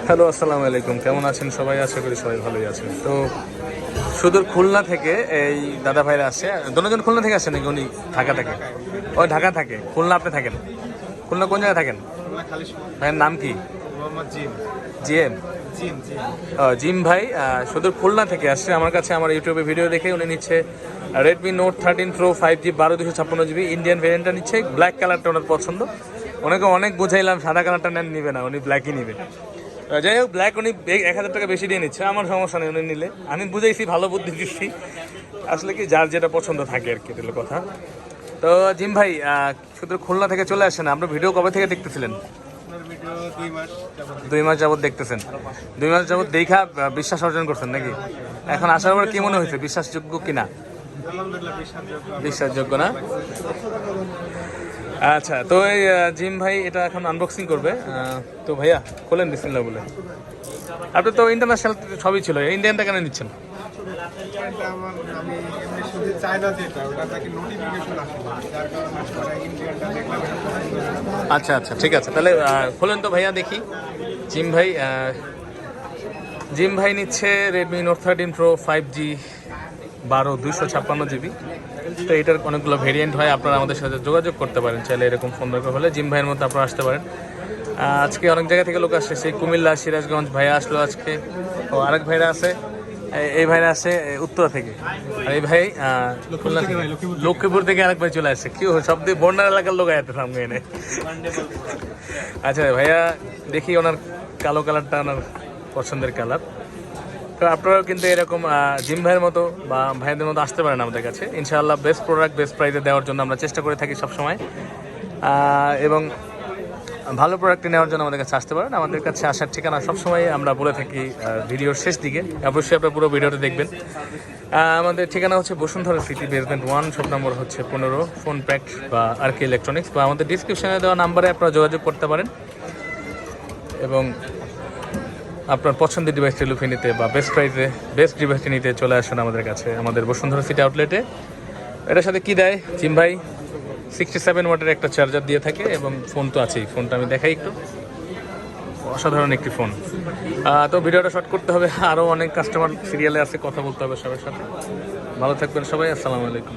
Hello, আসসালামু আলাইকুম। কেমন আছেন সবাই? আশা করি সবাই ভালোই আছেন। তো সুদূর খুলনা থেকে এই দাদা ভাইরা আসছে। দুজন খুলনা থেকে আসছেন নাকি? উনি ঢাকা থাকে? ওই ঢাকা থাকে। খুলনা আপনি থাকেন? খুলনা কোন জায়গায় থাকেন? ভাইয়ের নাম কি? জিএম। জিম ভাই সুদূর খুলনা থেকে আসছে আমার কাছে। আমার ইউটিউবে ভিডিও দেখে উনি নিচ্ছে Redmi note 13 pro 5G 12/256 GB Indian ভেরিয়েন্টটা নিচ্ছে। ব্ল্যাক কালারটা ওনার পছন্দ। ওনাকে অনেক বুঝাইলাম সাদা কালারটা নিবে না, উনি ব্ল্যাকই নিবে। যাই হোক, ব্ল্যাক উনি 1000 টাকা বেশি দিয়ে নিচ্ছে, আমার সমস্যা নেই উনি নিলে। আমি বুঝাইছি, ভালো বুদ্ধি দিচ্ছি। আসলে কি, যার যেটা পছন্দ থাকে আর কি, এটা হলো কথা। তো জিম ভাই শুধু খুলনা থেকে চলে আসেন। আপনার ভিডিও কবে থেকে দেখতেছিলেন? 2 মাস যাবত দেখতেছেন। 2 মাস যাবত দেখা বিশ্বাস অর্জন করছেন নাকি? এখন আসার পর কি মনে হয়েছে, বিশ্বাসযোগ্য কিনা? বিশ্বাসযোগ্য না? আচ্ছা, তো এই জিম ভাই এটা এখন আনবক্সিং করবে। তো ভাইয়া খোলেন বিসমিল্লাহ বলে। আপনি তো ইন্টারন্যাশনাল সবই ছিল, ইন্ডিয়ানটা কেন নিচ্ছেন? আচ্ছা আচ্ছা, ঠিক আছে, তাহলে খোলেন তো ভাইয়া দেখি। জিম ভাই নিচ্ছে Redmi note 13 pro 5G 12/256 GB। তো এটার অনেকগুলো ভেরিয়েন্ট হয়, আপনারা আমাদের সাথে যোগাযোগ করতে পারেন চাইলে। এরকম ফোন দরকার হলে জিম ভাইয়ের মধ্যে আপনারা আসতে পারেন। আজকে অনেক জায়গা থেকে লোক আসছে, সেই কুমিল্লা, সিরাজগঞ্জ ভাইয়া আসলো আজকে। ও আরেক ভাইরা আছে, এই ভাইরা আছে উত্তরা থেকে। আর এই ভাই খুলনা থেকে, লক্ষ্মীপুর থেকে আরেক ভাই চলে আসছে। কি সব দিয়ে বন্যার এলাকার লোক আয়াতে সামনে এনে। আচ্ছা ভাইয়া, দেখি ওনার কালো কালারটা ওনার পছন্দের কালার। তো আপনারাও কিন্তু এরকম জিম ভাইয়ের মতো বা ভাইদের মতো আসতে পারেন আমাদের কাছে। ইনশাআল্লাহ বেস্ট প্রোডাক্ট বেস্ট প্রাইসে দেওয়ার জন্য আমরা চেষ্টা করে থাকি সবসময়। এবং ভালো প্রোডাক্টটি নেওয়ার জন্য আমাদের কাছে আসতে পারেন। আমাদের কাছে আসার ঠিকানা সবসময় আমরা বলে থাকি ভিডিওর শেষ দিকে। অবশ্যই আপনার পুরো ভিডিওটা দেখবেন। আমাদের ঠিকানা হচ্ছে Bashundhara city, basement 1, shop number হচ্ছে 15, ফোন প্যাক্ট বা আরকে ইলেকট্রনিক্স, বা আমাদের ডিসক্রিপশনে দেওয়া নাম্বারে আপনারা যোগাযোগ করতে পারেন এবং আপনার পছন্দের ডিভাইসটি লুফে নিতে বা বেস্ট প্রাইসে বেস্ট ডিভাইসটি নিতে চলে আসুন আমাদের কাছে, আমাদের বসুন্ধরা সিটি আউটলেটে। এটার সাথে কি দেয় জিম ভাই? 67 ওয়াটের একটা চার্জার দিয়ে থাকে এবং ফোন তো আছেই। ফোনটা আমি দেখাই একটু, অসাধারণ একটি ফোন। তো ভিডিওটা শর্ট করতে হবে, আরও অনেক কাস্টমার সিরিয়ালে আছে, কথা বলতে হবে সবার সাথে। ভালো থাকবেন সবাই, আসসালামু আলাইকুম।